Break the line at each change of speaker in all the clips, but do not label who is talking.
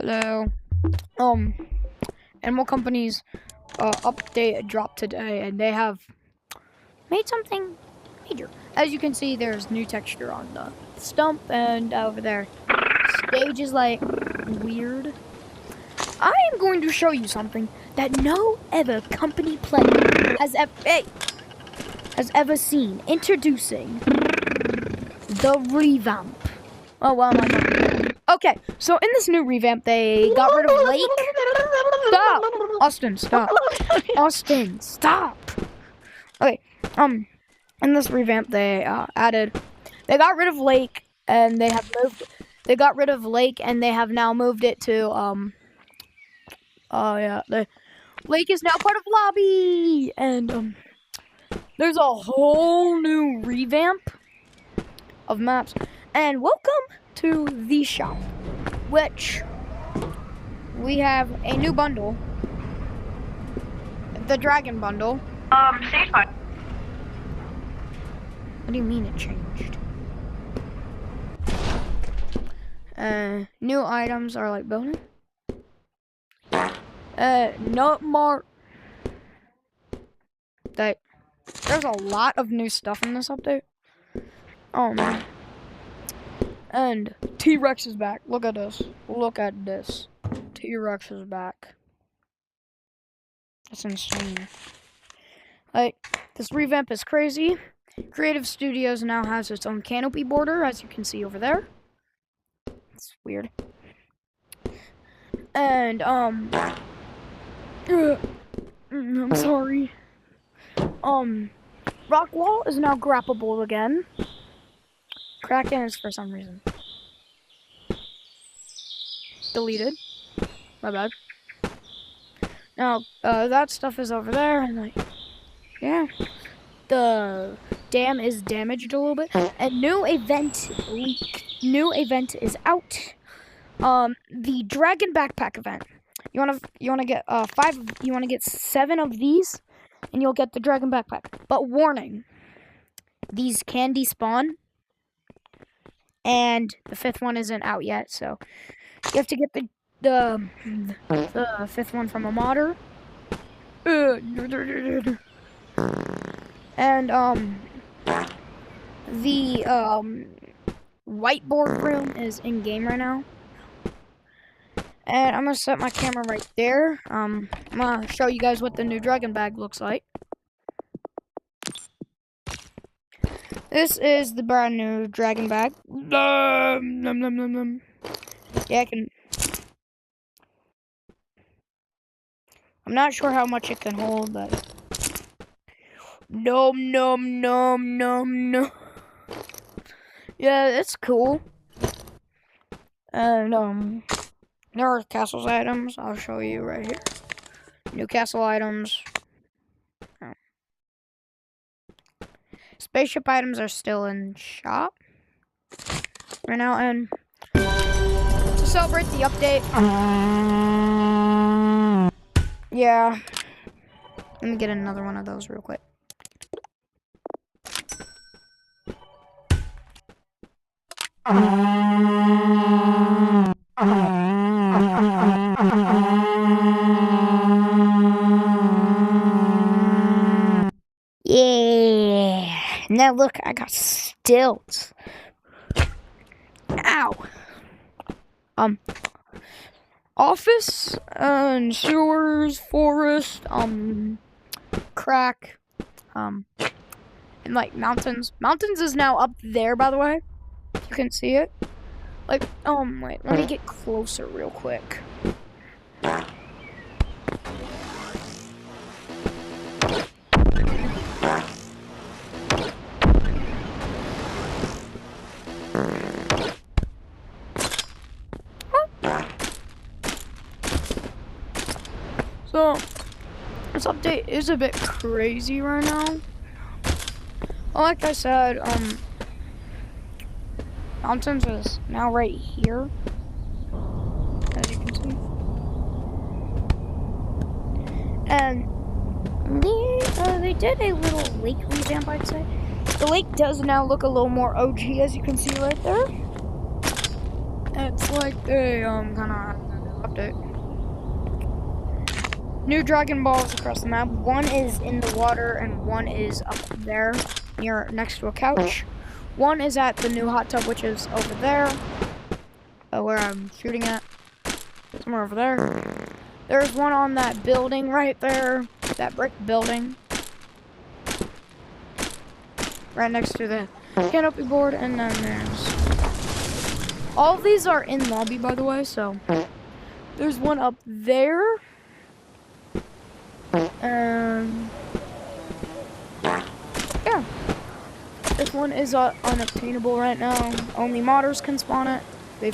Hello. Animal Company's update dropped today, and they have made something major. As you can see, there's new texture on the stump, and over there, stage is like weird. I am going to show you something that no other company player has ever seen. Introducing the revamp. Oh, well, my God. Okay, so in this new revamp, they got rid of Lake. Stop! Austin, stop. Austin, stop! Okay, in this revamp, they they got rid of Lake, and they got rid of Lake, and they have now moved it to, the Lake is now part of Lobby, and, there's a whole new revamp of maps, and welcome to the shop, which we have a new bundle, the Dragon Bundle.
Stage 5.
What do you mean it changed? New items are like building. Nut mark. There's a lot of new stuff in this update. And T-Rex is back. Look at this. Look at this. T-Rex is back. That's insane. Like, this revamp is crazy. Creative Studios now has its own canopy border, as you can see over there. It's weird. And, I'm sorry. Rock wall is now grappable again. Kraken is for some reason deleted. My bad. Now, that stuff is over there, and like, yeah. The dam is damaged a little bit, and new event is out. The Dragon Backpack event. You wanna get 7 of these, and you'll get the Dragon Backpack. But warning, these can despawn, and the 5th one isn't out yet, so you have to get the 5th one from a modder. And the whiteboard room is in game right now. And I'm gonna set my camera right there. I'm gonna show you guys what the new dragon bag looks like. This is the brand new dragon bag. Yeah, I can. I'm not sure how much it can hold, but nom. Yeah, it's cool. And there are castles items. I'll show you right here. New castle items. Spaceship items are still in shop right now, and to celebrate the update, yeah, let me get another one of those real quick. Yeah. Now look, I got stilts. Ow. Office and sewers, forest, crack, and like mountains. Mountains is now up there, by the way. You can see it. Like, wait, let me get closer real quick. So, this update is a bit crazy right now. Like I said, mountains is now right here, as you can see. And they did a little lake revamp, I'd say. The lake does now look a little more OG, as you can see right there. It's like they kind of update. New Dragon Balls across the map. One is in the water and one is up there next to a couch. One is at the new hot tub, which is over there, where I'm shooting at. Somewhere over there. There's one on that building right there, that brick building. Right next to the canopy board, and then there's... All of these are in lobby, by the way, so... There's one up there. Yeah. This one is unobtainable right now. Only modders can spawn it. They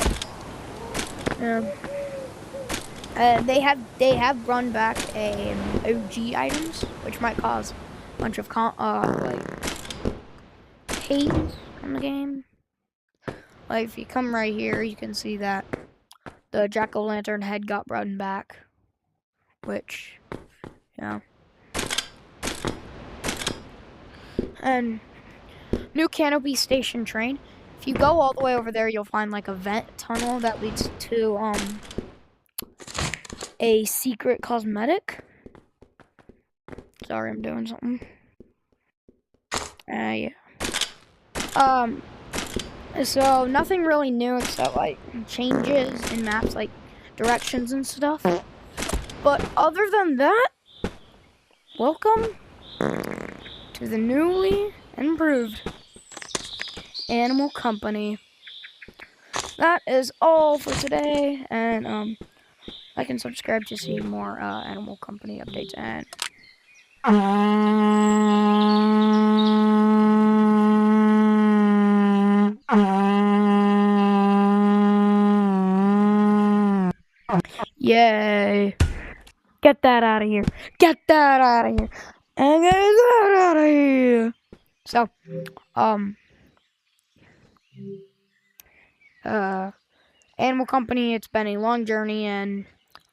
have run back OG items, which might cause a bunch of like hate on the game. Like if you come right here, you can see that the jack-o'-lantern head got run back, which, yeah. And new canopy station train. If you go all the way over there, you'll find like a vent tunnel that leads to a secret cosmetic. Sorry, I'm doing something. Yeah. So nothing really new except like changes in maps, like directions and stuff. But other than that, welcome to the newly improved Animal Company. That is all for today, and like and subscribe to see more Animal Company updates. And yay! Get that out of here! Get that out of here! And get that out of here! So, Animal Company, it's been a long journey, and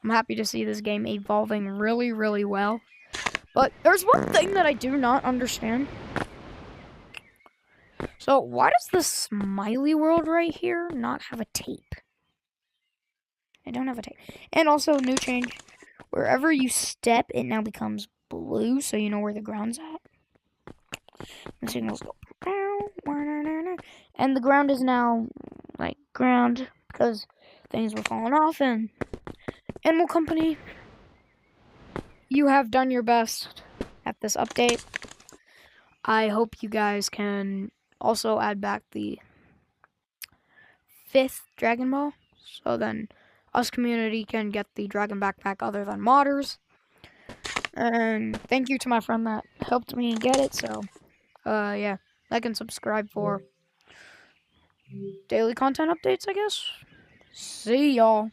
I'm happy to see this game evolving really, really well. But there's one thing that I do not understand. So, why does the smiley world right here not have a tape? I don't have a tape. And also, new change. Wherever you step, it now becomes blue, so you know where the ground's at. The signals go. And the ground is now, like, ground, because things were falling off, and Animal Company, you have done your best at this update. I hope you guys can also add back the 5th Dragon Ball, so then us community can get the Dragon Backpack other than modders. And thank you to my friend that helped me get it, so, yeah, like and subscribe for daily content updates, I guess. See y'all.